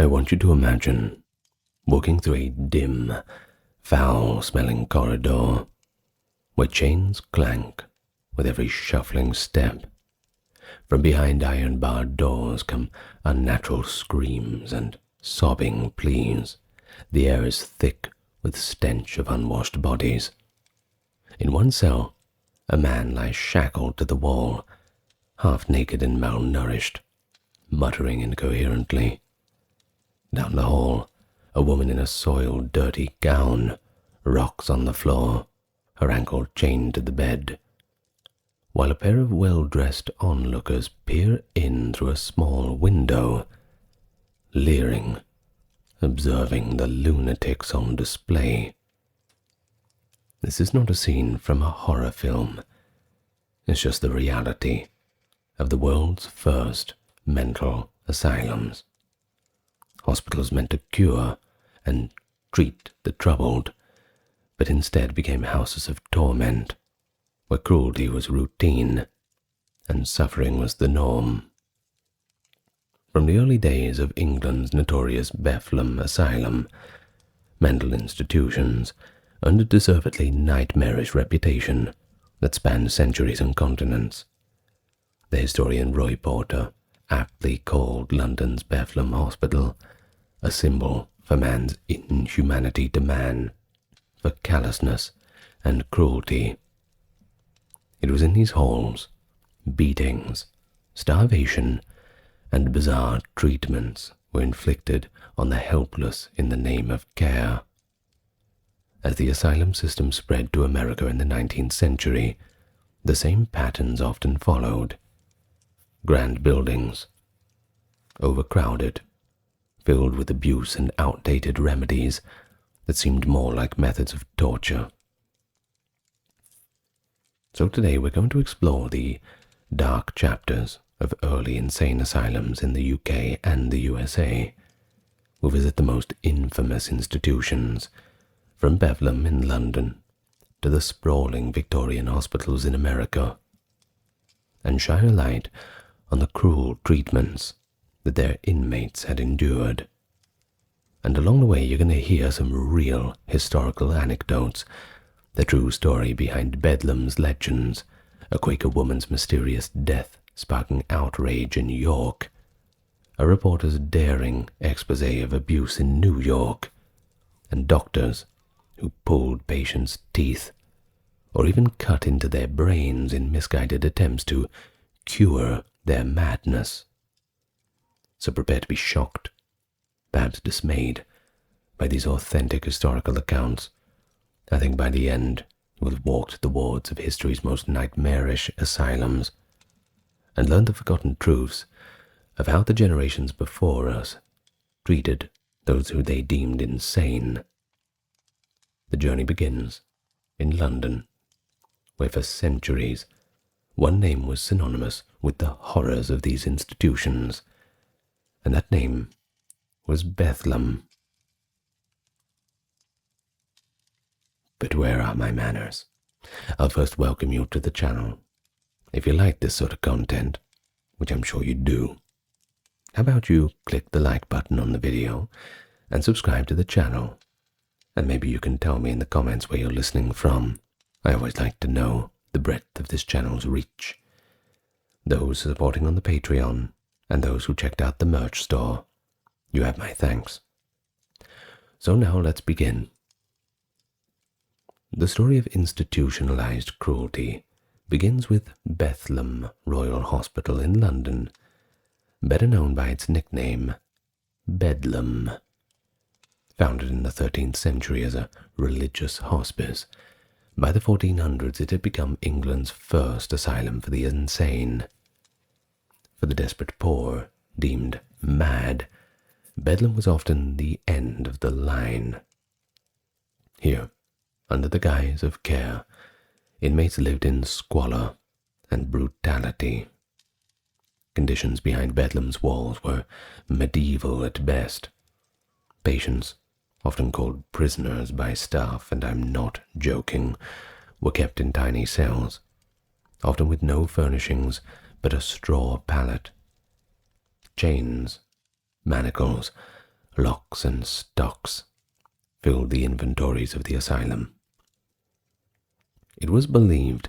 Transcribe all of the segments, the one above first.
I want you to imagine walking through a dim, foul-smelling corridor where chains clank with every shuffling step. From behind iron-barred doors come unnatural screams and sobbing pleas. The air is thick with stench of unwashed bodies. In one cell, a man lies shackled to the wall, half-naked and malnourished, muttering incoherently. Down the hall, a woman in a soiled, dirty gown rocks on the floor, her ankle chained to the bed, while a pair of well-dressed onlookers peer in through a small window, leering, observing the lunatics on display. This is not a scene from a horror film. It's just the reality of the world's first mental asylums. Hospitals meant to cure and treat the troubled, but instead became houses of torment, where cruelty was routine and suffering was the norm. From the early days of England's notorious Bethlem Asylum, mental institutions earned a deservedly nightmarish reputation that spanned centuries and continents. The historian Roy Porter aptly called London's Bethlem Hospital a symbol for man's inhumanity to man, for callousness and cruelty. It was in these halls beatings, starvation, and bizarre treatments were inflicted on the helpless in the name of care. As the asylum system spread to America in the 19th century, the same patterns often followed. Grand buildings, overcrowded, filled with abuse and outdated remedies that seemed more like methods of torture. So today we're going to explore the dark chapters of early insane asylums in the UK and the USA. We'll visit the most infamous institutions, from Bethlem in London to the sprawling Victorian hospitals in America, and shine a light on the cruel treatments that their inmates had endured. And along the way you're going to hear some real historical anecdotes, the true story behind Bedlam's legends, a Quaker woman's mysterious death sparking outrage in New York, a reporter's daring expose of abuse in New York, and doctors who pulled patients' teeth or even cut into their brains in misguided attempts to cure their madness. So prepare to be shocked, perhaps dismayed, by these authentic historical accounts. I think by the end you will have walked the wards of history's most nightmarish asylums and learned the forgotten truths of how the generations before us treated those who they deemed insane. The journey begins in London, where for centuries one name was synonymous with the horrors of these institutions, and that name was Bethlem. But where are my manners? I'll first welcome you to the channel. If you like this sort of content, which I'm sure you do, how about you click the like button on the video and subscribe to the channel? And maybe you can tell me in the comments where you're listening from. I always like to know the breadth of this channel's reach. Those supporting on the Patreon and those who checked out the merch store, you have my thanks. So now let's begin. The story of institutionalized cruelty begins with Bethlem Royal Hospital in London, better known by its nickname, Bedlam. Founded in the 13th century as a religious hospice, by the 1400s it had become England's first asylum for the insane. For the desperate poor, deemed mad, Bedlam was often the end of the line. Here, under the guise of care, inmates lived in squalor and brutality. Conditions behind Bedlam's walls were medieval at best. Patients, often called prisoners by staff, and I'm not joking, were kept in tiny cells, often with no furnishings but a straw pallet. Chains, manacles, locks and stocks filled the inventories of the asylum. It was believed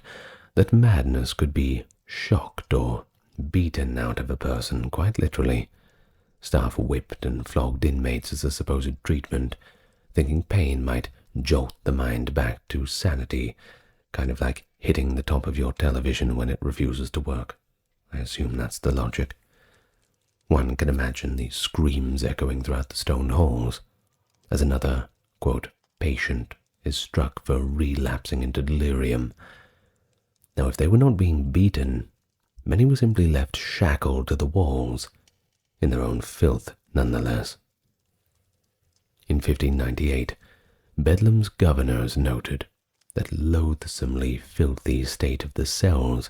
that madness could be shocked or beaten out of a person, quite literally. Staff whipped and flogged inmates as a supposed treatment, thinking pain might jolt the mind back to sanity, kind of like hitting the top of your television when it refuses to work. I assume that's the logic. One can imagine the screams echoing throughout the stone halls as another, quote, patient is struck for relapsing into delirium. Now, if they were not being beaten, many were simply left shackled to the walls, in their own filth nonetheless. In 1598, Bedlam's governors noted that loathsomely filthy state of the cells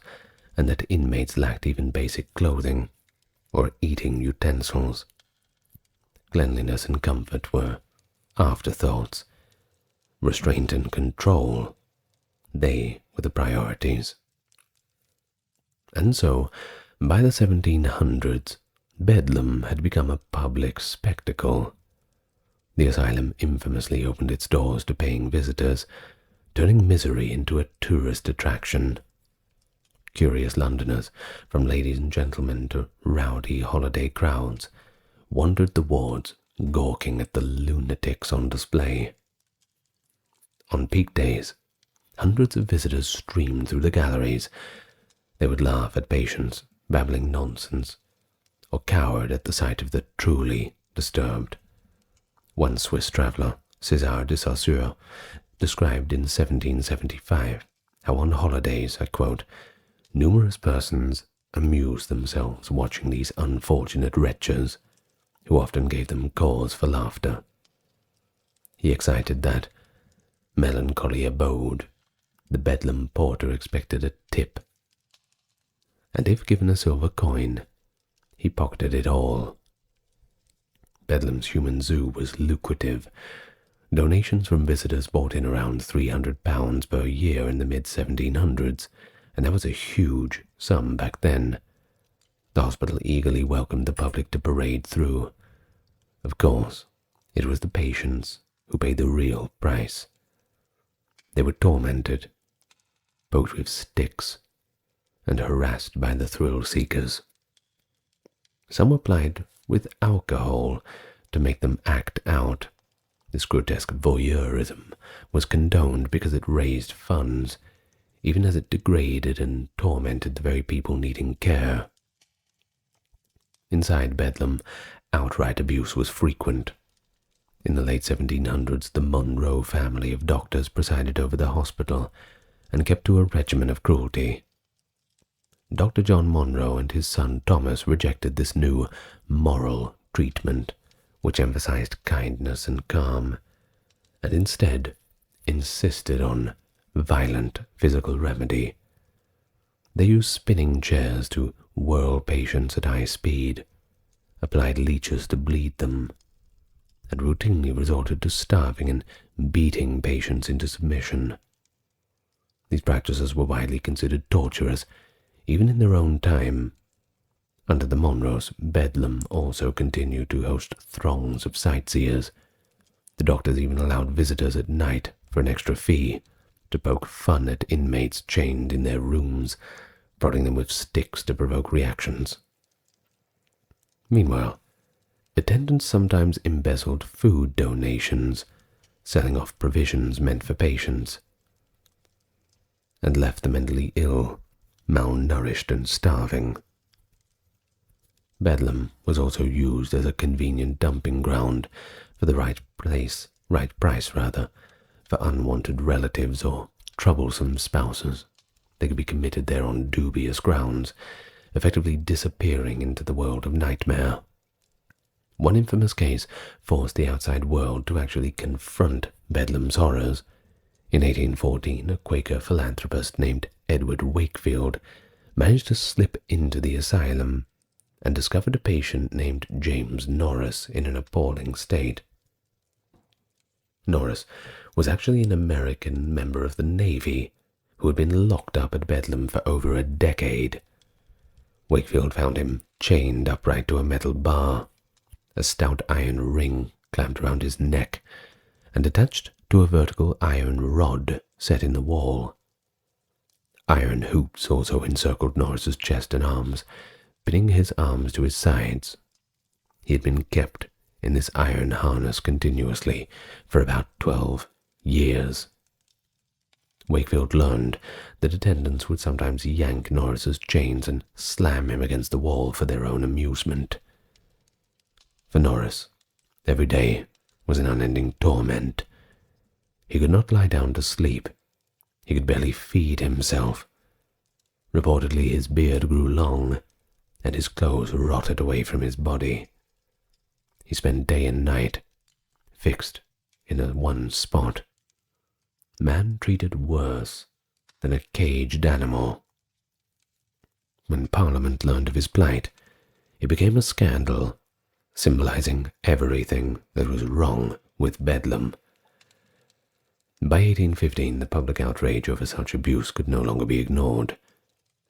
and that inmates lacked even basic clothing or eating utensils. Cleanliness and comfort were afterthoughts. Restraint and control, they were the priorities. And so, by the 1700s, Bedlam had become a public spectacle. The asylum infamously opened its doors to paying visitors, turning misery into a tourist attraction. Curious Londoners, from ladies and gentlemen to rowdy holiday crowds, wandered the wards, gawking at the lunatics on display. On peak days, hundreds of visitors streamed through the galleries. They would laugh at patients babbling nonsense, or cowered at the sight of the truly disturbed. One Swiss traveller, César de Saussure, described in 1775 how on holidays, I quote, numerous persons amused themselves watching these unfortunate wretches, who often gave them cause for laughter. He excited that melancholy abode, the Bedlam porter expected a tip, and if given a silver coin, he pocketed it all. Bedlam's human zoo was lucrative. Donations from visitors brought in around £300 per year in the mid-1700s, and that was a huge sum back then. The hospital eagerly welcomed the public to parade through. Of course, it was the patients who paid the real price. They were tormented, poked with sticks, and harassed by the thrill-seekers. Some were plied with alcohol to make them act out. This grotesque voyeurism was condoned because it raised funds, even as it degraded and tormented the very people needing care. Inside Bedlam, outright abuse was frequent. In the late 1700s, the Monroe family of doctors presided over the hospital and kept to a regimen of cruelty. Dr. John Monroe and his son Thomas rejected this new moral treatment, which emphasized kindness and calm, and instead insisted on violent physical remedy. They used spinning chairs to whirl patients at high speed, applied leeches to bleed them, and routinely resorted to starving and beating patients into submission. These practices were widely considered torturous, even in their own time. Under the Monroes, Bedlam also continued to host throngs of sightseers. The doctors even allowed visitors at night for an extra fee to poke fun at inmates chained in their rooms, prodding them with sticks to provoke reactions. Meanwhile, attendants sometimes embezzled food donations, selling off provisions meant for patients, and left the mentally ill, malnourished and starving. Bedlam was also used as a convenient dumping ground for the right price for unwanted relatives or troublesome spouses. They could be committed there on dubious grounds, effectively disappearing into the world of nightmare. One infamous case forced the outside world to actually confront Bedlam's horrors. In 1814, a Quaker philanthropist named Edward Wakefield managed to slip into the asylum and discovered a patient named James Norris in an appalling state. Norris was actually an American member of the Navy who had been locked up at Bedlam for over a decade. Wakefield found him chained upright to a metal bar, a stout iron ring clamped around his neck and attached to a vertical iron rod set in the wall. Iron hoops also encircled Norris's chest and arms, pinning his arms to his sides. He had been kept in this iron harness continuously for about 12 years. Wakefield learned that attendants would sometimes yank Norris's chains and slam him against the wall for their own amusement. For Norris, every day was an unending torment. He could not lie down to sleep. He could barely feed himself. Reportedly, his beard grew long, and his clothes rotted away from his body. He spent day and night fixed in one spot. Man treated worse than a caged animal. When Parliament learned of his plight, it became a scandal, symbolizing everything that was wrong with Bedlam. By 1815, the public outrage over such abuse could no longer be ignored.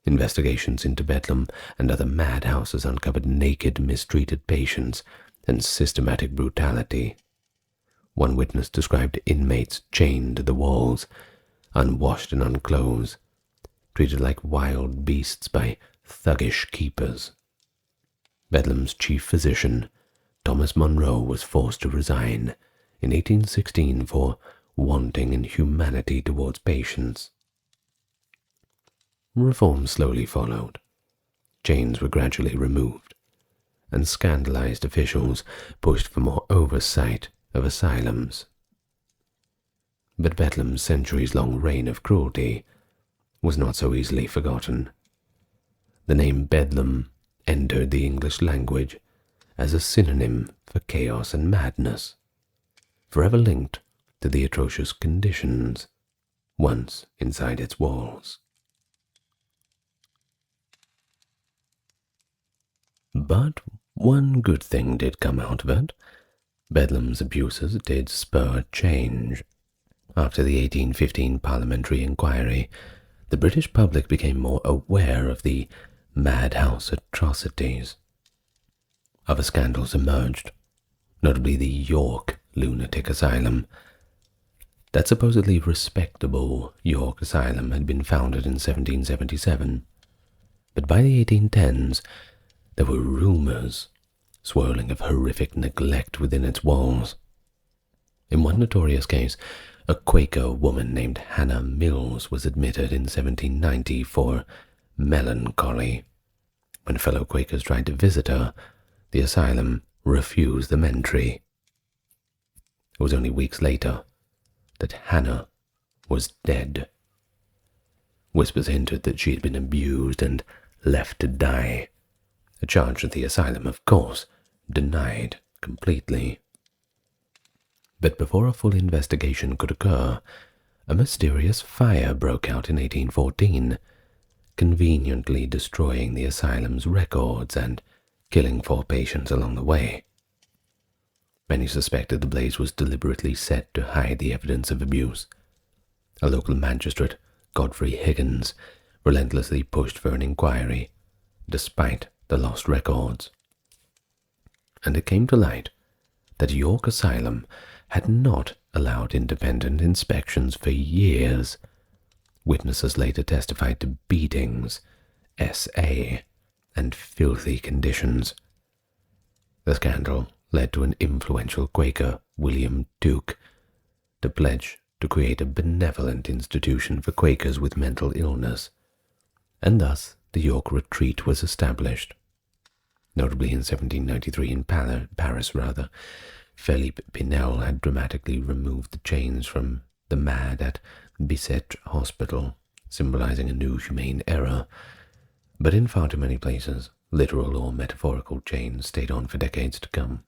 Investigations into Bedlam and other madhouses uncovered naked, mistreated patients and systematic brutality. One witness described inmates chained to the walls, unwashed and unclothed, treated like wild beasts by thuggish keepers. Bedlam's chief physician, Thomas Monroe, was forced to resign in 1816 for wanting in humanity towards patients. Reform slowly followed. Chains were gradually removed, and scandalized officials pushed for more oversight of asylums. But Bedlam's centuries-long reign of cruelty was not so easily forgotten. The name Bedlam entered the English language as a synonym for chaos and madness, forever linked to the atrocious conditions once inside its walls. But one good thing did come out of it. Bedlam's abuses did spur change. After the 1815 parliamentary inquiry, the British public became more aware of the madhouse atrocities. Other scandals emerged, notably the York Lunatic Asylum. That supposedly respectable York Asylum had been founded in 1777, but by the 1810s, there were rumors swirling of horrific neglect within its walls. In one notorious case, a Quaker woman named Hannah Mills was admitted in 1790 for melancholy. When fellow Quakers tried to visit her, the asylum refused them entry. It was only weeks later that Hannah was dead. Whispers hinted that she had been abused and left to die, a charge that the asylum, of course, denied completely. But before a full investigation could occur, a mysterious fire broke out in 1814, conveniently destroying the asylum's records and killing 4 patients along the way. Many suspected the blaze was deliberately set to hide the evidence of abuse. A local magistrate, Godfrey Higgins, relentlessly pushed for an inquiry, despite the lost records. And it came to light that York Asylum had not allowed independent inspections for years. Witnesses later testified to beatings, SA, and filthy conditions. The scandal led to an influential Quaker, William Duke, to pledge to create a benevolent institution for Quakers with mental illness, and thus the York Retreat was established. Notably in 1793 in Paris, Philippe Pinel had dramatically removed the chains from the mad at Bicêtre Hospital, symbolizing a new humane era. But in far too many places, literal or metaphorical chains stayed on for decades to come.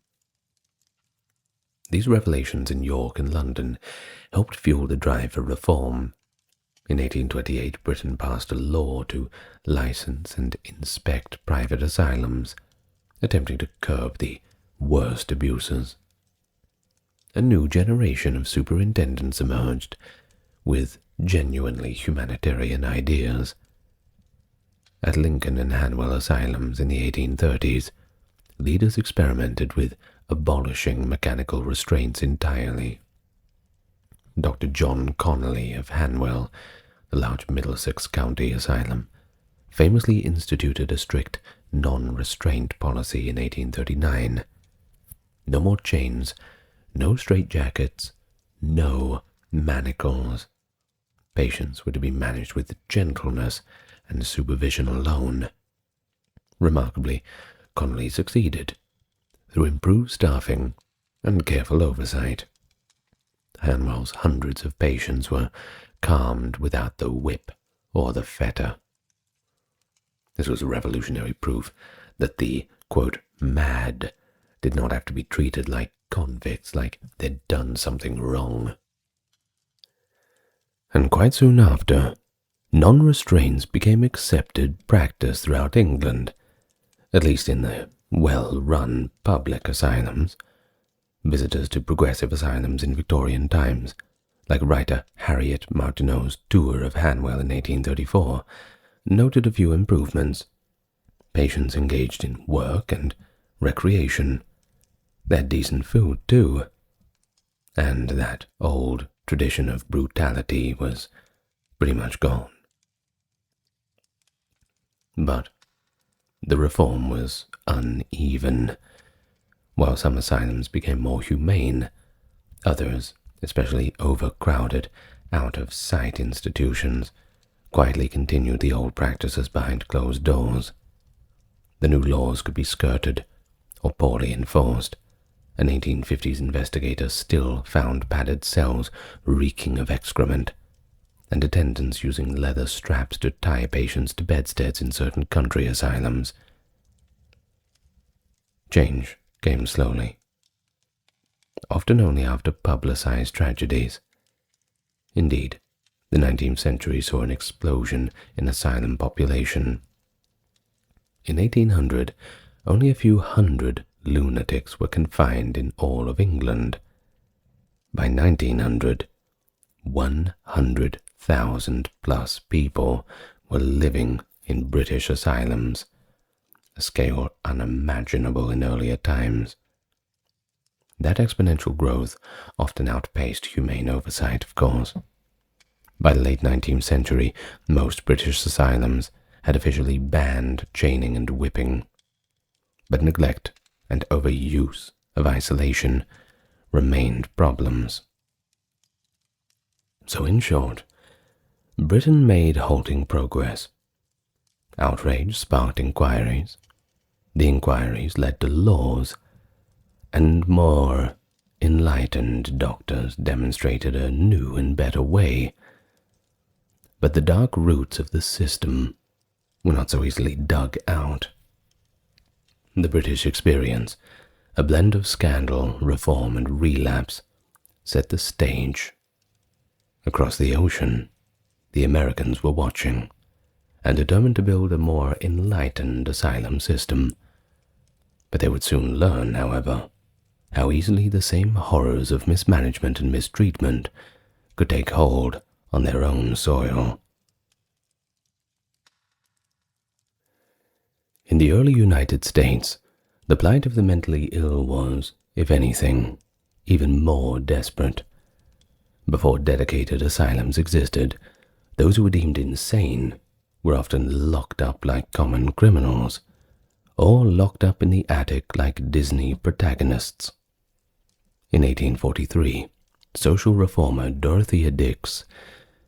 These revelations in York and London helped fuel the drive for reform. In 1828, Britain passed a law to license and inspect private asylums, attempting to curb the worst abuses. A new generation of superintendents emerged, with genuinely humanitarian ideas. At Lincoln and Hanwell Asylums in the 1830s, leaders experimented with abolishing mechanical restraints entirely. Dr. John Connolly of Hanwell, the large Middlesex County asylum, famously instituted a strict non-restraint policy in 1839. No more chains, no straitjackets, no manacles. Patients were to be managed with gentleness and supervision alone. Remarkably, Connolly succeeded through improved staffing and careful oversight. Hanwell's hundreds of patients were calmed without the whip or the fetter. This was a revolutionary proof that the, quote, mad did not have to be treated like convicts, like they'd done something wrong. And quite soon after, non-restraints became accepted practice throughout England, at least in the well-run public asylums. Visitors to progressive asylums in Victorian times, like writer Harriet Martineau's tour of Hanwell in 1834, noted a few improvements. Patients engaged in work and recreation. They had decent food, too. And that old tradition of brutality was pretty much gone. But the reform was uneven. While some asylums became more humane, others, especially overcrowded, out-of-sight institutions, quietly continued the old practices behind closed doors. The new laws could be skirted or poorly enforced. An 1850s investigator still found padded cells reeking of excrement, and attendants using leather straps to tie patients to bedsteads in certain country asylums. Change came slowly, often only after publicized tragedies. Indeed, the 19th century saw an explosion in asylum population. In 1800, only a few hundred lunatics were confined in all of England. By 1900, 100,000 plus people were living in British asylums, a scale unimaginable in earlier times. That exponential growth often outpaced humane oversight, of course. By the late 19th century, most British asylums had officially banned chaining and whipping, but neglect and overuse of isolation remained problems. So in short, Britain made halting progress. Outrage sparked inquiries. The inquiries led to laws, and more enlightened doctors demonstrated a new and better way. But the dark roots of the system were not so easily dug out. The British experience, a blend of scandal, reform, and relapse, set the stage. Across the ocean, the Americans were watching, and determined to build a more enlightened asylum system. But they would soon learn, however, how easily the same horrors of mismanagement and mistreatment could take hold on their own soil. In the early United States, the plight of the mentally ill was, if anything, even more desperate. Before dedicated asylums existed, those who were deemed insane were often locked up like common criminals, or locked up in the attic like Disney protagonists. In 1843, social reformer Dorothea Dix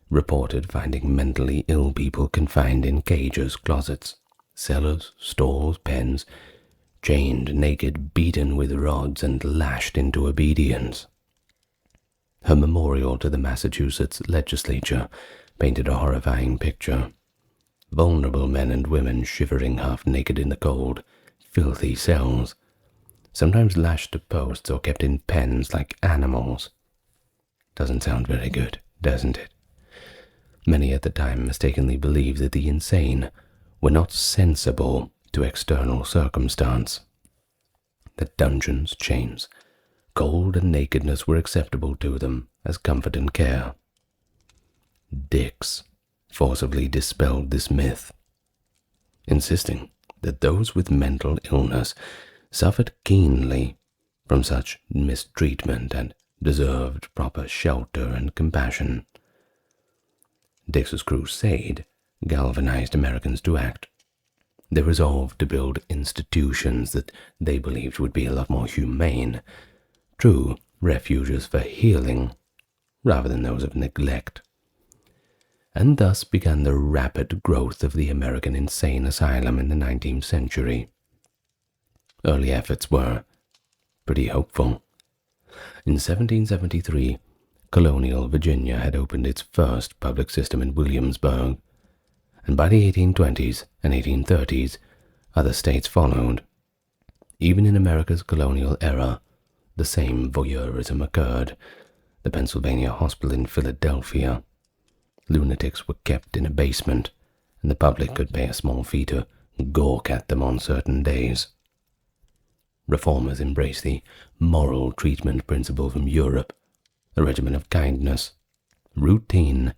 reported finding mentally ill people confined in cages, closets, cellars, stalls, pens, chained, naked, beaten with rods, and lashed into obedience. Her memorial to the Massachusetts legislature painted a horrifying picture. Vulnerable men and women shivering half-naked in the cold, filthy cells, sometimes lashed to posts or kept in pens like animals. Doesn't sound very good, doesn't it? Many at the time mistakenly believed that the insane were not sensible to external circumstance, that dungeons, chains, cold and nakedness were acceptable to them as comfort and care. Dix forcibly dispelled this myth, insisting that those with mental illness suffered keenly from such mistreatment and deserved proper shelter and compassion. Dix's crusade galvanized Americans to act. They resolved to build institutions that they believed would be a lot more humane, true refuges for healing, rather than those of neglect. And thus began the rapid growth of the American insane asylum in the 19th century. Early efforts were pretty hopeful. In 1773, colonial Virginia had opened its first public system in Williamsburg, and by the 1820s and 1830s, other states followed. Even in America's colonial era, the same voyeurism occurred. The Pennsylvania Hospital in Philadelphia. Lunatics were kept in a basement, and the public could pay a small fee to gawk at them on certain days. Reformers embraced the moral treatment principle from Europe, a regimen of kindness, routine,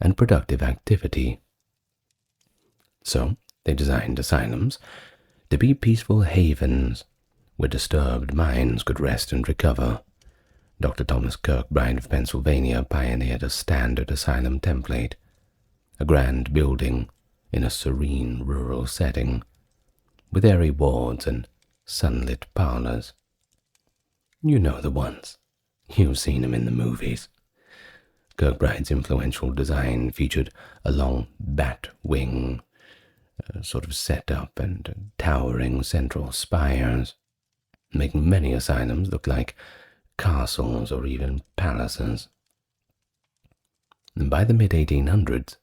and productive activity. So they designed asylums to be peaceful havens where disturbed minds could rest and recover. Dr. Thomas Kirkbride of Pennsylvania pioneered a standard asylum template, a grand building in a serene rural setting, with airy wards and sunlit parlors. You know the ones. You've seen them in the movies. Kirkbride's influential design featured a long bat wing, sort of setup, and towering central spires, making many asylums look like castles or even palaces. And by the mid-1800s,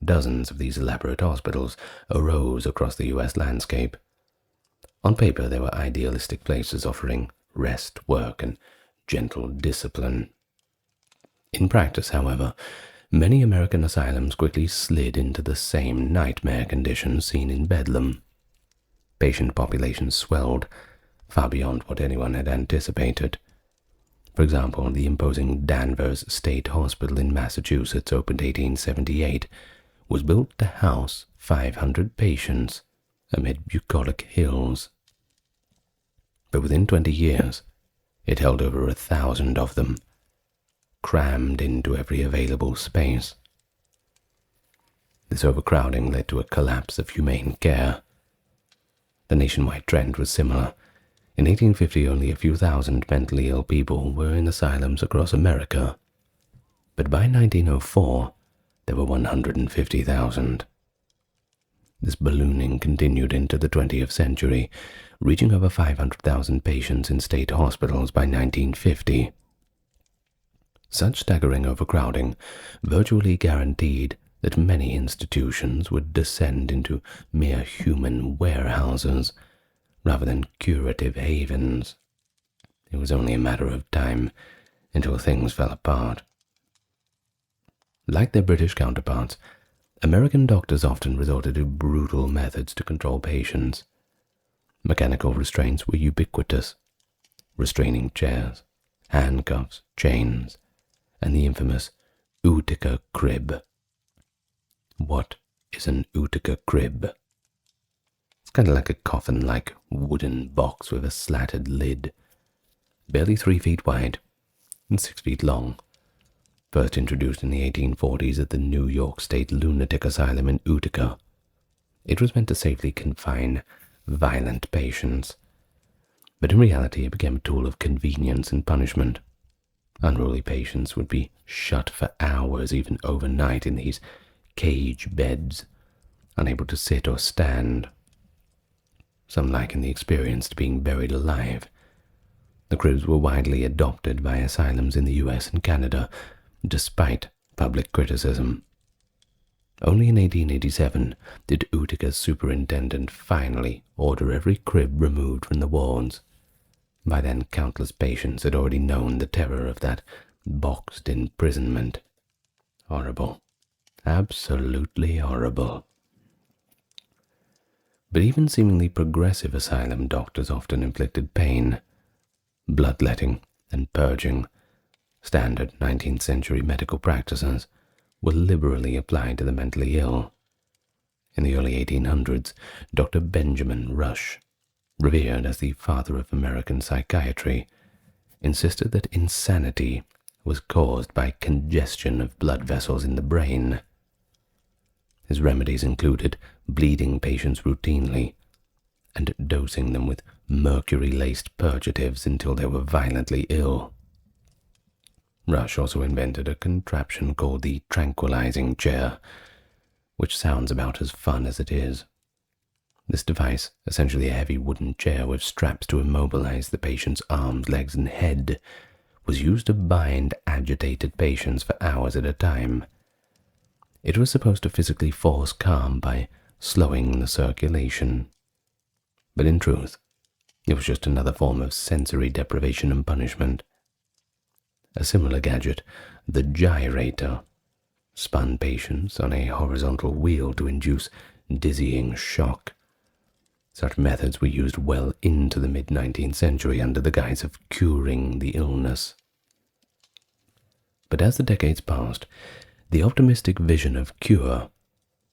dozens of these elaborate hospitals arose across the U.S. landscape. On paper, they were idealistic places offering rest, work, and gentle discipline. In practice, however, many American asylums quickly slid into the same nightmare conditions seen in Bedlam. Patient populations swelled far beyond what anyone had anticipated. For example, the imposing Danvers State Hospital in Massachusetts, opened 1878, was built to house 500 patients amid bucolic hills. But within 20 years, it held over 1,000 of them, crammed into every available space. This overcrowding led to a collapse of humane care. The nationwide trend was similar. In 1850, only a few thousand mentally ill people were in asylums across America, but by 1904, there were 150,000. This ballooning continued into the 20th century, reaching over 500,000 patients in state hospitals by 1950. Such staggering overcrowding virtually guaranteed that many institutions would descend into mere human warehouses rather than curative havens. It was only a matter of time until things fell apart. Like their British counterparts, American doctors often resorted to brutal methods to control patients. Mechanical restraints were ubiquitous. Restraining chairs, handcuffs, chains, and the infamous Utica crib. What is an Utica crib? It's kind of like a coffin-like wooden box with a slatted lid, barely 3 feet wide and 6 feet long. First introduced in the 1840s at the New York State Lunatic Asylum in Utica, it was meant to safely confine violent patients, but in reality it became a tool of convenience and punishment. Unruly patients would be shut for hours, even overnight, in these cage beds, unable to sit or stand. Some liken the experience to being buried alive. The cribs were widely adopted by asylums in the US and Canada, despite public criticism. Only in 1887 did Utica's superintendent finally order every crib removed from the wards. By then, countless patients had already known the terror of that boxed imprisonment. Horrible. Absolutely horrible. But even seemingly progressive asylum doctors often inflicted pain. Bloodletting and purging, standard 19th century medical practices, were liberally applied to the mentally ill. In the early 1800s, Dr. Benjamin Rush, revered as the father of American psychiatry, insisted that insanity was caused by congestion of blood vessels in the brain. His remedies included bleeding patients routinely and dosing them with mercury-laced purgatives until they were violently ill. Rush also invented a contraption called the tranquilizing chair, which sounds about as fun as it is. This device, essentially a heavy wooden chair with straps to immobilize the patient's arms, legs, and head, was used to bind agitated patients for hours at a time. It was supposed to physically force calm by slowing the circulation. But in truth, it was just another form of sensory deprivation and punishment. A similar gadget, the gyrator, spun patients on a horizontal wheel to induce dizzying shock. Such methods were used well into the mid-19th century under the guise of curing the illness. But as the decades passed, the optimistic vision of cure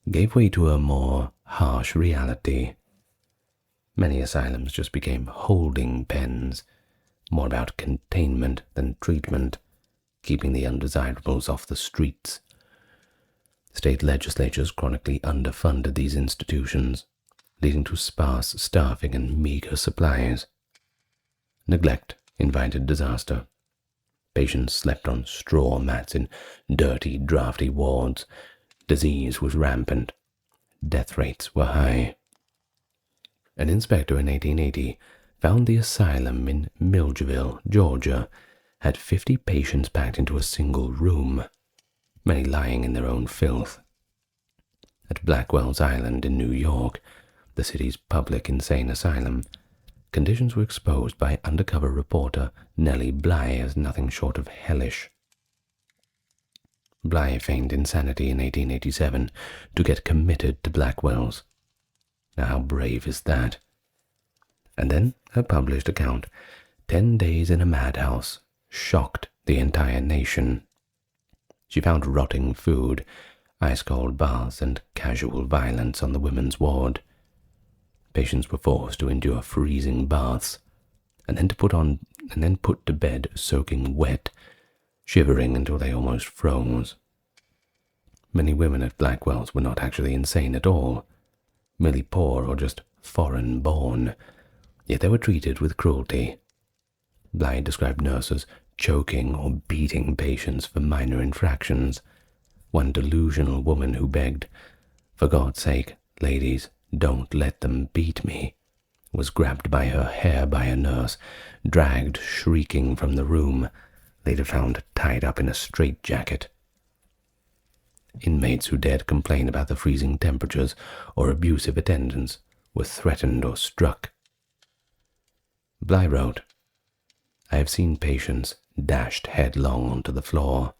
gave way to a more harsh reality. Many asylums just became holding pens, more about containment than treatment, keeping the undesirables off the streets. State legislatures chronically underfunded these institutions, leading to sparse staffing and meager supplies. Neglect invited disaster. Patients slept on straw mats in dirty, drafty wards. Disease was rampant. Death rates were high. An inspector in 1880 found the asylum in Milledgeville, Georgia, had 50 patients packed into a single room, many lying in their own filth. At Blackwell's Island in New York, the city's public insane asylum, conditions were exposed by undercover reporter Nellie Bly as nothing short of hellish. Bly feigned insanity in 1887 to get committed to Blackwell's. Now how brave is that? And then her published account, 10 Days in a Madhouse, shocked the entire nation. She found rotting food, ice-cold baths, and casual violence on the women's ward. Patients were forced to endure freezing baths, and then put to bed soaking wet, shivering until they almost froze. Many women at Blackwell's were not actually insane at all, merely poor or just foreign-born, yet they were treated with cruelty. Bly described nurses choking or beating patients for minor infractions. One delusional woman who begged, "For God's sake, ladies, don't let them beat me," was grabbed by her hair by a nurse, dragged shrieking from the room, later found tied up in a straitjacket. Inmates who dared complain about the freezing temperatures or abusive attendants were threatened or struck. Bly wrote, "I have seen patients dashed headlong onto the floor,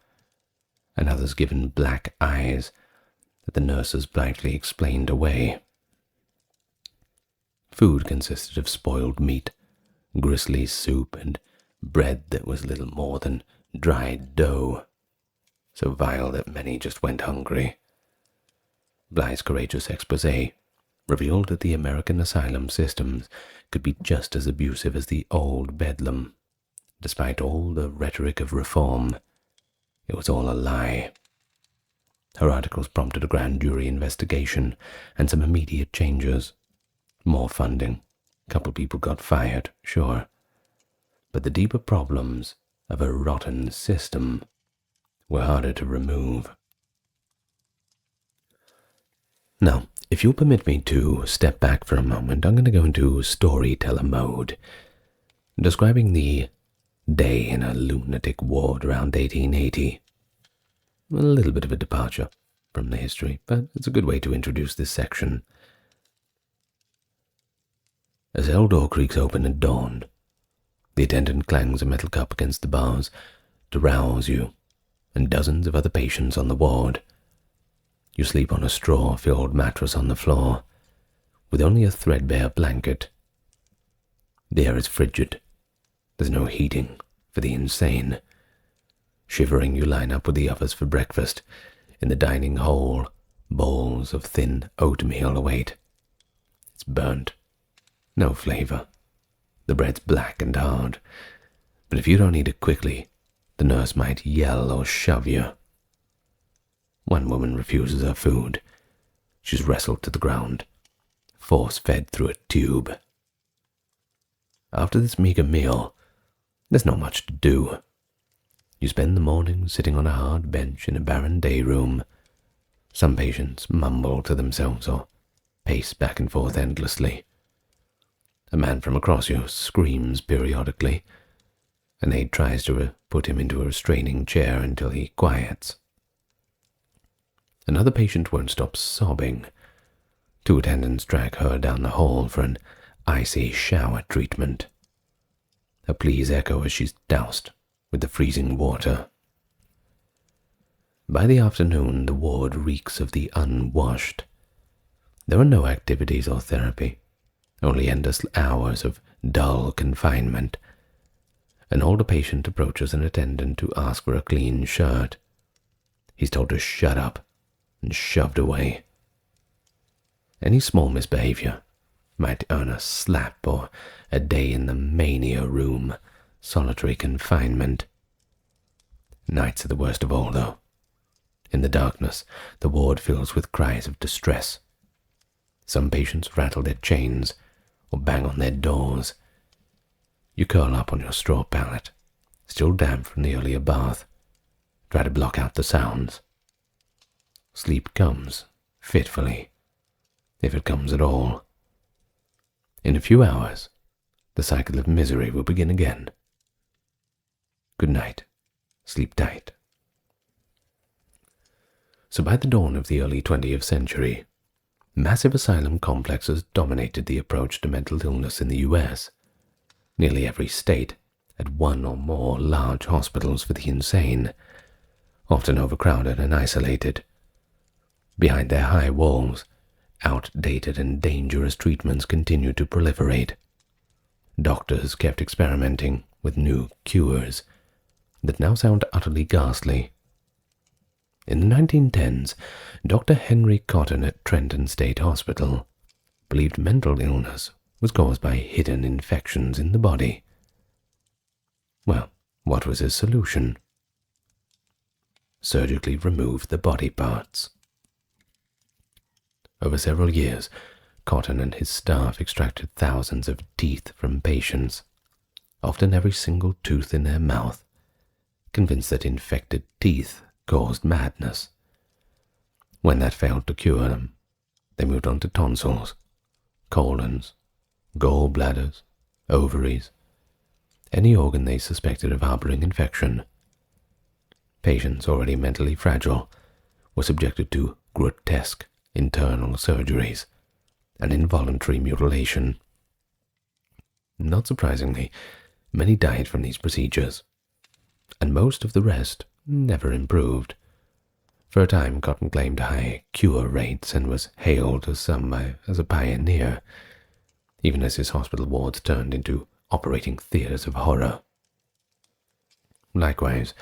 and others given black eyes that the nurses blithely explained away." Food consisted of spoiled meat, gristly soup, and bread that was little more than dried dough, so vile that many just went hungry. Bly's courageous exposé revealed that the American asylum systems could be just as abusive as the old Bedlam. Despite all the rhetoric of reform, it was all a lie. Her articles prompted a grand jury investigation and some immediate changes. More funding. A couple people got fired, sure. But the deeper problems of a rotten system were harder to remove. Now, if you'll permit me to step back for a moment, I'm going to go into storyteller mode, describing the day in a lunatic ward around 1880. A little bit of a departure from the history, but it's a good way to introduce this section. A cell door creaks open at dawn. The attendant clangs a metal cup against the bars to rouse you, and dozens of other patients on the ward. You sleep on a straw-filled mattress on the floor, with only a threadbare blanket. The air is frigid. There's no heating for the insane. Shivering, you line up with the others for breakfast. In the dining hall, bowls of thin oatmeal await. It's burnt, no flavor. The bread's black and hard, but if you don't eat it quickly, the nurse might yell or shove you. One woman refuses her food. She's wrestled to the ground, force-fed through a tube. After this meager meal, there's not much to do. You spend the morning sitting on a hard bench in a barren day room. Some patients mumble to themselves or pace back and forth endlessly. A man from across you screams periodically. An aide tries to put him into a restraining chair until he quiets. Another patient won't stop sobbing. Two attendants drag her down the hall for an icy shower treatment. Her pleas echo as she's doused with the freezing water. By the afternoon, the ward reeks of the unwashed. There are no activities or therapy, only endless hours of dull confinement. An older patient approaches an attendant to ask for a clean shirt. He's told to shut up and shoved away. Any small misbehavior might earn a slap or a day in the mania room, solitary confinement. Nights are the worst of all, though. In the darkness, the ward fills with cries of distress. Some patients rattle their chains or bang on their doors. You curl up on your straw pallet, still damp from the earlier bath. Try to block out the sounds. Sleep comes, fitfully, if it comes at all. In a few hours, the cycle of misery will begin again. Good night. Sleep tight. So by the dawn of the early 20th century, massive asylum complexes dominated the approach to mental illness in the US. Nearly every state had one or more large hospitals for the insane, often overcrowded and isolated. Behind their high walls, outdated and dangerous treatments continued to proliferate. Doctors kept experimenting with new cures that now sound utterly ghastly. In the 1910s, Dr. Henry Cotton at Trenton State Hospital believed mental illness was caused by hidden infections in the body. Well, what was his solution? Surgically remove the body parts. Over several years, Cotton and his staff extracted thousands of teeth from patients, often every single tooth in their mouth, convinced that infected teeth caused madness. When that failed to cure them, they moved on to tonsils, colons, gallbladders, ovaries, any organ they suspected of harboring infection. Patients already mentally fragile were subjected to grotesque internal surgeries and involuntary mutilation. Not surprisingly, many died from these procedures, and most of the rest never improved. For a time, Cotton claimed high cure rates and was hailed as a pioneer, even as his hospital wards turned into operating theaters of horror. Likewise,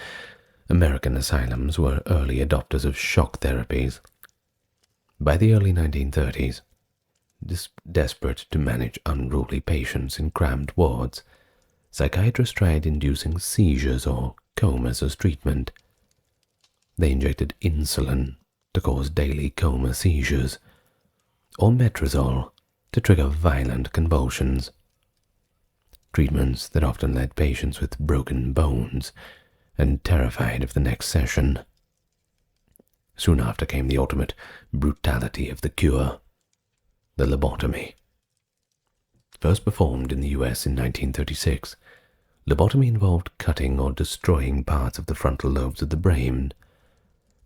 American asylums were early adopters of shock therapies. By the early 1930s, desperate to manage unruly patients in cramped wards, psychiatrists tried inducing seizures or comas as treatment. They injected insulin to cause daily coma seizures, or metrazole to trigger violent convulsions. Treatments that often led patients with broken bones and terrified of the next session. Soon after came the ultimate brutality of the cure, the lobotomy. First performed in the US in 1936, lobotomy involved cutting or destroying parts of the frontal lobes of the brain.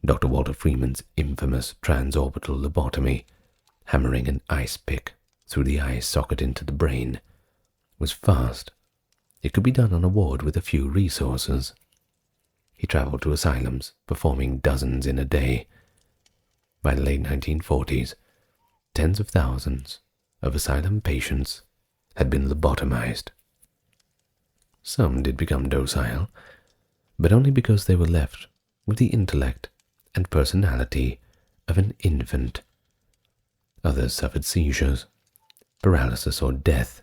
Dr. Walter Freeman's infamous transorbital lobotomy, hammering an ice pick through the eye socket into the brain, was fast. It could be done on a ward with a few resources. He traveled to asylums, performing dozens in a day. By the late 1940s, tens of thousands of asylum patients had been lobotomized. Some did become docile, but only because they were left with the intellect and personality of an infant. Others suffered seizures, paralysis, or death.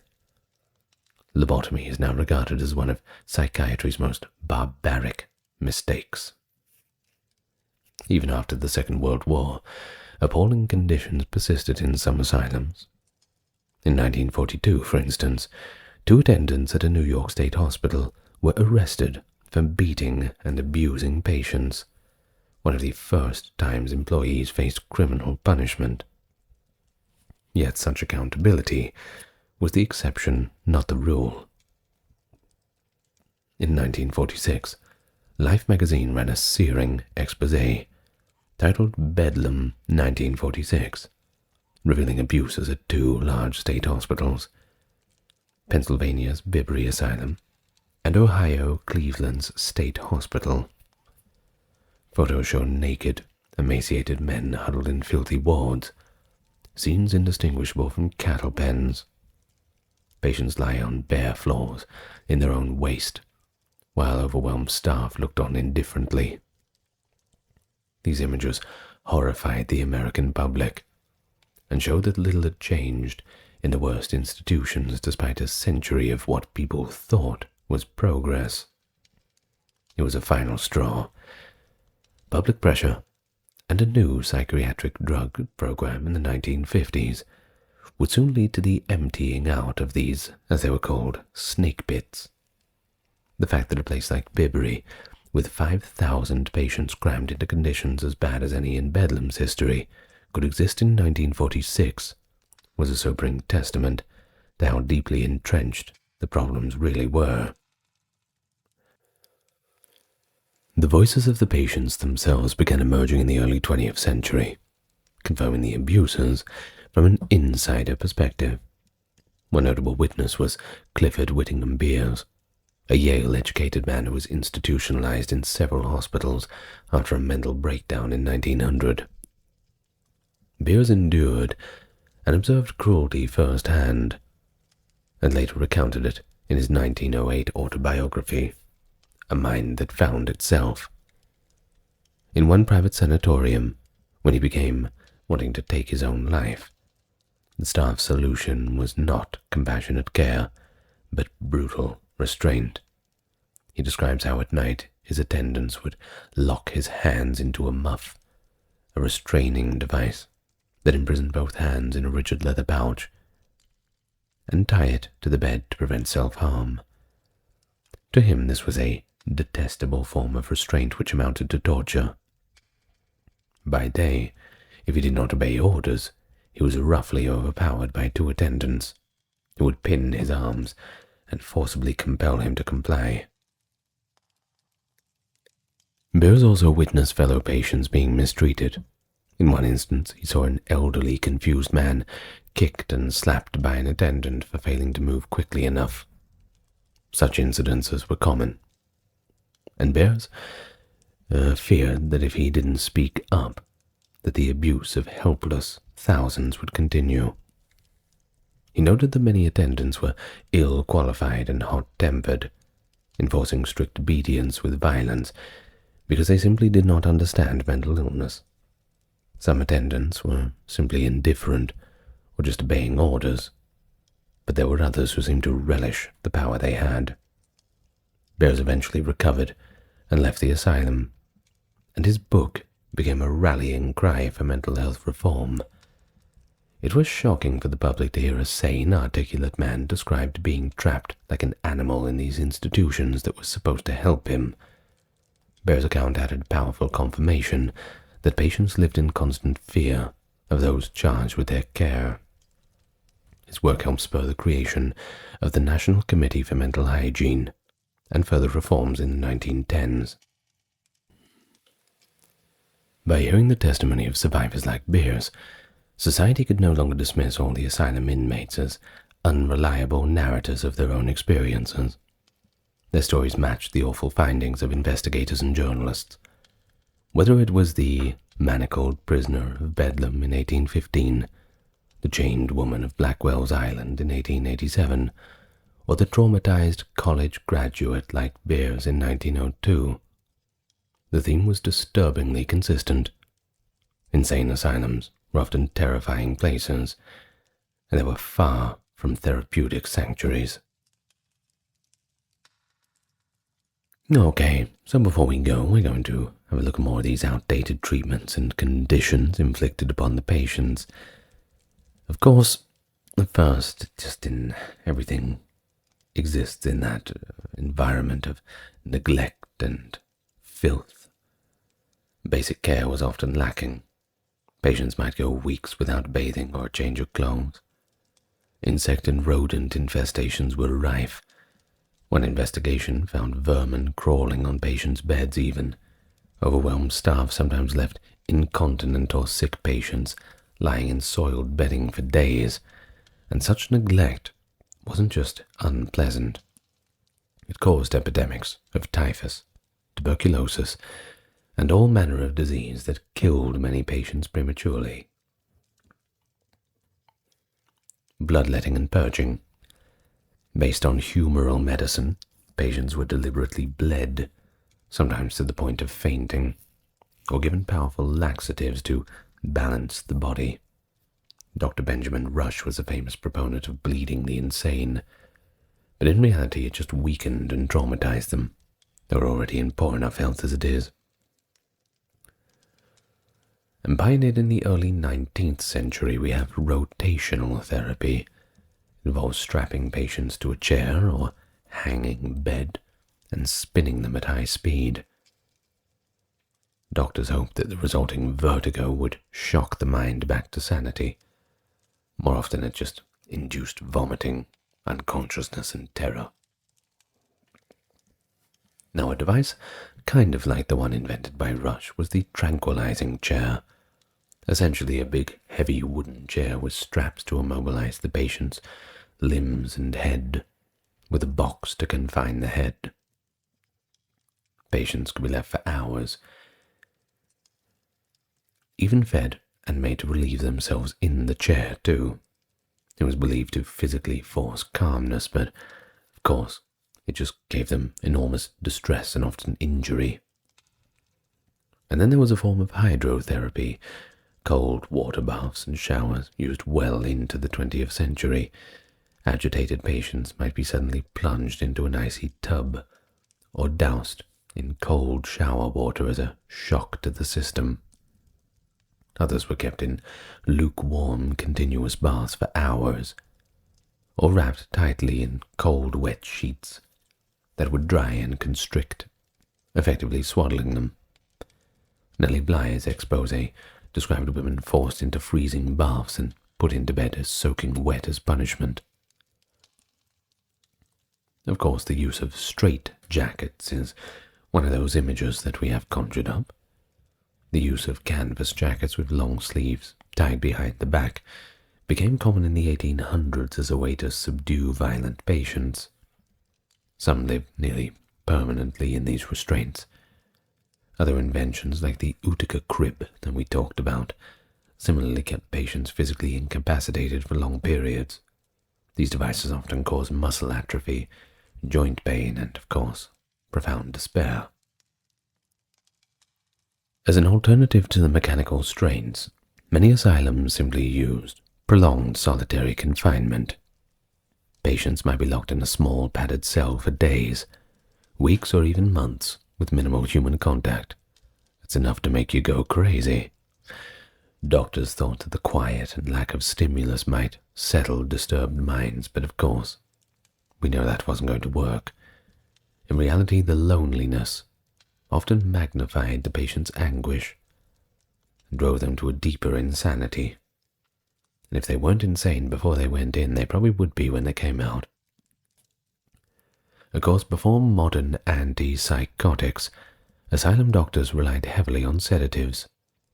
Lobotomy is now regarded as one of psychiatry's most barbaric mistakes. Even after the Second World War, appalling conditions persisted in some asylums. In 1942, for instance, 2 attendants at a New York State hospital were arrested for beating and abusing patients, one of the first times employees faced criminal punishment. Yet such accountability was the exception, not the rule. In 1946, Life magazine ran a searing expose titled Bedlam 1946, revealing abuses at 2 large state hospitals, Pennsylvania's Bibry Asylum and Ohio Cleveland's State Hospital. Photos show naked, emaciated men huddled in filthy wards, scenes indistinguishable from cattle pens. Patients lie on bare floors in their own waste, while overwhelmed staff looked on indifferently. These images horrified the American public and showed that little had changed in the worst institutions despite a century of what people thought was progress. It was a final straw. Public pressure and a new psychiatric drug program in the 1950s would soon lead to the emptying out of these, as they were called, snake pits. The fact that a place like Bibry, with 5,000 patients crammed into conditions as bad as any in Bedlam's history, could exist in 1946 was a sobering testament to how deeply entrenched the problems really were. The voices of the patients themselves began emerging in the early 20th century, confirming the abuses from an insider perspective. One notable witness was Clifford Whittingham Beers, a Yale-educated man who was institutionalized in several hospitals after a mental breakdown in 1900. Beers endured and observed cruelty firsthand, and later recounted it in his 1908 autobiography, A Mind That Found Itself. In one private sanatorium, when he began wanting to take his own life, the staff's solution was not compassionate care, but brutal restraint. He describes how at night his attendants would lock his hands into a muff, a restraining device that imprisoned both hands in a rigid leather pouch, and tie it to the bed to prevent self-harm. To him this was a detestable form of restraint which amounted to torture. By day, if he did not obey orders, he was roughly overpowered by 2 attendants, who would pin his arms and forcibly compel him to comply. Beers also witnessed fellow patients being mistreated. In one instance, he saw an elderly, confused man kicked and slapped by an attendant for failing to move quickly enough. Such incidences were common, and Beers feared that if he didn't speak up, that the abuse of helpless thousands would continue. He noted that many attendants were ill-qualified and hot-tempered, enforcing strict obedience with violence because they simply did not understand mental illness. Some attendants were simply indifferent or just obeying orders, but there were others who seemed to relish the power they had. Beers eventually recovered and left the asylum, and his book became a rallying cry for mental health reform. It was shocking for the public to hear a sane, articulate man described being trapped like an animal in these institutions that was supposed to help him. Beer's account added powerful confirmation that patients lived in constant fear of those charged with their care. His work helped spur the creation of the National Committee for Mental Hygiene and further reforms in the 1910s. By hearing the testimony of survivors like Beers, society could no longer dismiss all the asylum inmates as unreliable narrators of their own experiences. Their stories matched the awful findings of investigators and journalists. Whether it was the manacled prisoner of Bedlam in 1815, the chained woman of Blackwell's Island in 1887, or the traumatized college graduate like Beers in 1902, the theme was disturbingly consistent. Insane asylums were often terrifying places, and they were far from therapeutic sanctuaries. Okay, so before we go, we're going to have a look at more of these outdated treatments and conditions inflicted upon the patients. Of course, at first, just in everything exists in that environment of neglect and filth. Basic care was often lacking. Patients might go weeks without bathing or change of clothes. Insect and rodent infestations were rife. One investigation found vermin crawling on patients' beds even. Overwhelmed staff sometimes left incontinent or sick patients lying in soiled bedding for days, and such neglect wasn't just unpleasant. It caused epidemics of typhus, tuberculosis, and all manner of disease that killed many patients prematurely. Bloodletting and purging. Based on humoral medicine, patients were deliberately bled, sometimes to the point of fainting, or given powerful laxatives to balance the body. Dr. Benjamin Rush was a famous proponent of bleeding the insane, but in reality it just weakened and traumatized them. They were already in poor enough health as it is. And pioneered in the early 19th century, we have rotational therapy. It involves strapping patients to a chair or hanging bed and spinning them at high speed. Doctors hoped that the resulting vertigo would shock the mind back to sanity. More often it just induced vomiting, unconsciousness, and terror. Now, a device kind of like the one invented by Rush was the tranquilizing chair. Essentially a big, heavy wooden chair with straps to immobilize the patient's limbs and head, with a box to confine the head. Patients could be left for hours, even fed and made to relieve themselves in the chair too. It was believed to physically force calmness, but of course it just gave them enormous distress and often injury. And then there was a form of hydrotherapy. Cold water baths and showers, used well into the 20th century. Agitated patients might be suddenly plunged into an icy tub, or doused in cold shower water as a shock to the system. Others were kept in lukewarm, continuous baths for hours, or wrapped tightly in cold, wet sheets that would dry and constrict, effectively swaddling them. Nellie Bly's expose described women forced into freezing baths and put into bed as soaking wet as punishment. Of course, the use of straight jackets is one of those images that we have conjured up. The use of canvas jackets with long sleeves tied behind the back became common in the 1800s as a way to subdue violent patients. Some lived nearly permanently in these restraints. Other inventions, like the Utica crib that we talked about, similarly kept patients physically incapacitated for long periods. These devices often cause muscle atrophy, joint pain, and, of course, profound despair. As an alternative to the mechanical strains, many asylums simply used prolonged solitary confinement. Patients might be locked in a small padded cell for days, weeks, or even months, with minimal human contact. It's enough to make you go crazy. Doctors thought that the quiet and lack of stimulus might settle disturbed minds, but of course, we know that wasn't going to work. In reality, the loneliness often magnified the patient's anguish and drove them to a deeper insanity. And if they weren't insane before they went in, they probably would be when they came out. Of course, before modern antipsychotics, asylum doctors relied heavily on sedatives,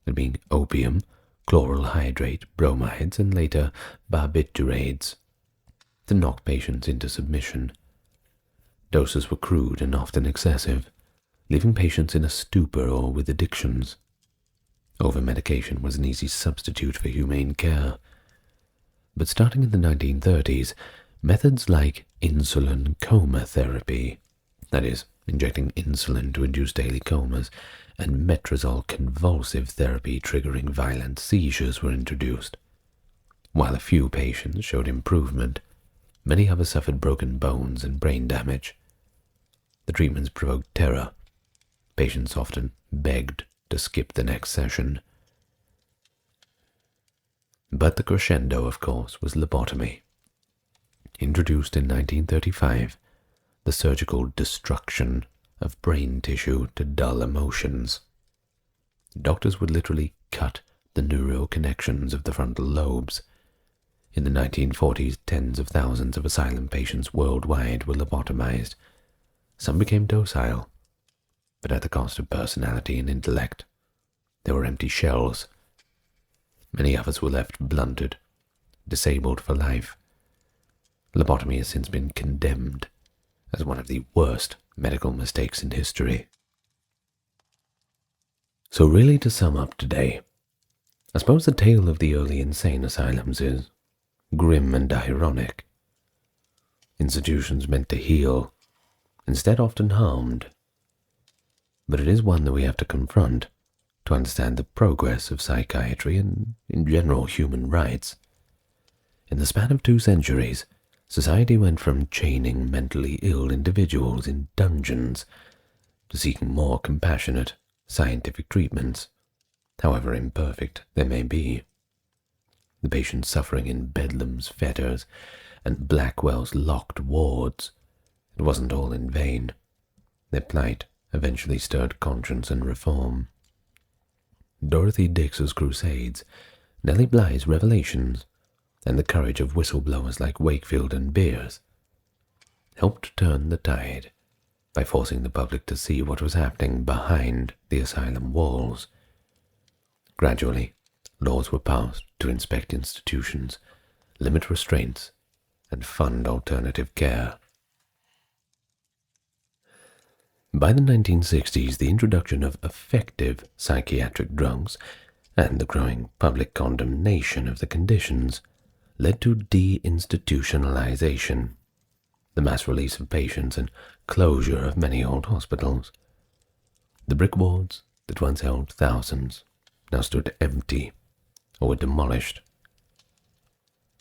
there being opium, chloral hydrate, bromides, and later barbiturates, to knock patients into submission. Doses were crude and often excessive, leaving patients in a stupor or with addictions. Over-medication was an easy substitute for humane care. But starting in the 1930s, methods like insulin coma therapy, that is, injecting insulin to induce daily comas, and metrazole convulsive therapy triggering violent seizures were introduced. While a few patients showed improvement, many others suffered broken bones and brain damage. The treatments provoked terror. Patients often begged to skip the next session. But the crescendo, of course, was lobotomy. Introduced in 1935, the surgical destruction of brain tissue to dull emotions. Doctors would literally cut the neural connections of the frontal lobes. In the 1940s, tens of thousands of asylum patients worldwide were lobotomized. Some became docile, but at the cost of personality and intellect. They were empty shells. Many others were left blunted, disabled for life. Lobotomy has since been condemned as one of the worst medical mistakes in history. So really, to sum up today, I suppose the tale of the early insane asylums is grim and ironic. Institutions meant to heal, instead often harmed. But it is one that we have to confront to understand the progress of psychiatry and, in general, human rights. In the span of 2 centuries, society went from chaining mentally ill individuals in dungeons to seeking more compassionate, scientific treatments, however imperfect they may be. The patients suffering in Bedlam's fetters and Blackwell's locked wards, it wasn't all in vain. Their plight eventually stirred conscience and reform. Dorothy Dix's crusades, Nellie Bly's revelations, and the courage of whistleblowers like Wakefield and Beers helped turn the tide by forcing the public to see what was happening behind the asylum walls. Gradually, laws were passed to inspect institutions, limit restraints, and fund alternative care. By the 1960s, the introduction of effective psychiatric drugs and the growing public condemnation of the conditions led to deinstitutionalization, the mass release of patients and closure of many old hospitals. The brick wards that once held thousands now stood empty or were demolished.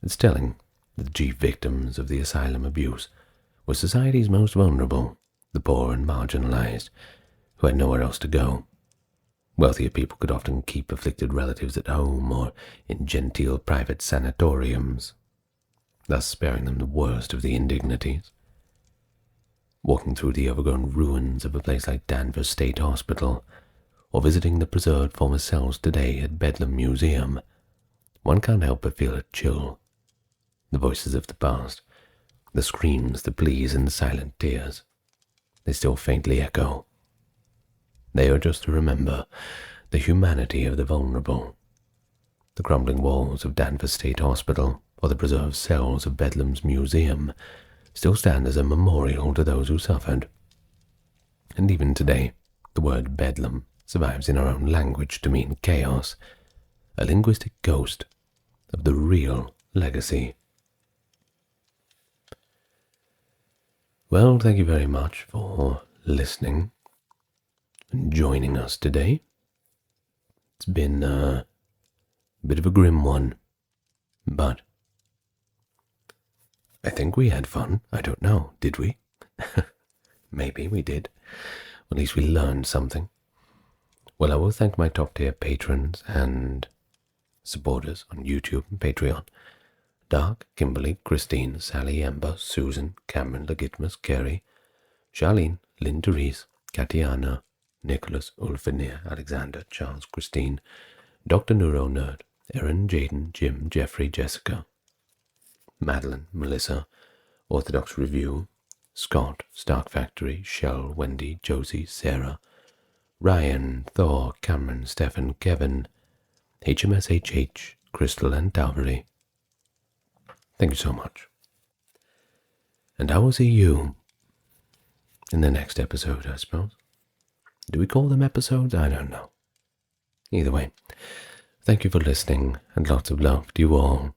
It's telling that the chief victims of the asylum abuse were society's most vulnerable, the poor and marginalized, who had nowhere else to go. Wealthier people could often keep afflicted relatives at home or in genteel private sanatoriums, thus sparing them the worst of the indignities. Walking through the overgrown ruins of a place like Danvers State Hospital, or visiting the preserved former cells today at Bedlam Museum, one can't help but feel a chill. The voices of the past, the screams, the pleas, and the silent tears, they still faintly echo. They urge us to remember the humanity of the vulnerable. The crumbling walls of Danvers State Hospital or the preserved cells of Bedlam's Museum still stand as a memorial to those who suffered. And even today, the word Bedlam survives in our own language to mean chaos, a linguistic ghost of the real legacy. Well, thank you very much for listening and joining us today. It's been a bit of a grim one, but I think we had fun. I don't know, did we? Maybe we did. At least we learned something. Well, I will thank my top-tier patrons and supporters on YouTube and Patreon. Dark, Kimberly, Christine, Sally, Amber, Susan, Cameron, Legitmus, Carrie, Charlene, Lynn, Therese, Katiana, Nicholas, Ulfinir, Alexander, Charles, Christine, Dr. Neuro Nerd, Erin, Jaden, Jim, Jeffrey, Jessica, Madeline, Melissa, Orthodox Review, Scott, Stark Factory, Shell, Wendy, Josie, Sarah, Ryan, Thor, Cameron, Stefan, Kevin, HMSHH, Crystal, and Talbury. Thank you so much. And I will see you in the next episode, I suppose. Do we call them episodes? I don't know. Either way, thank you for listening, and lots of love to you all.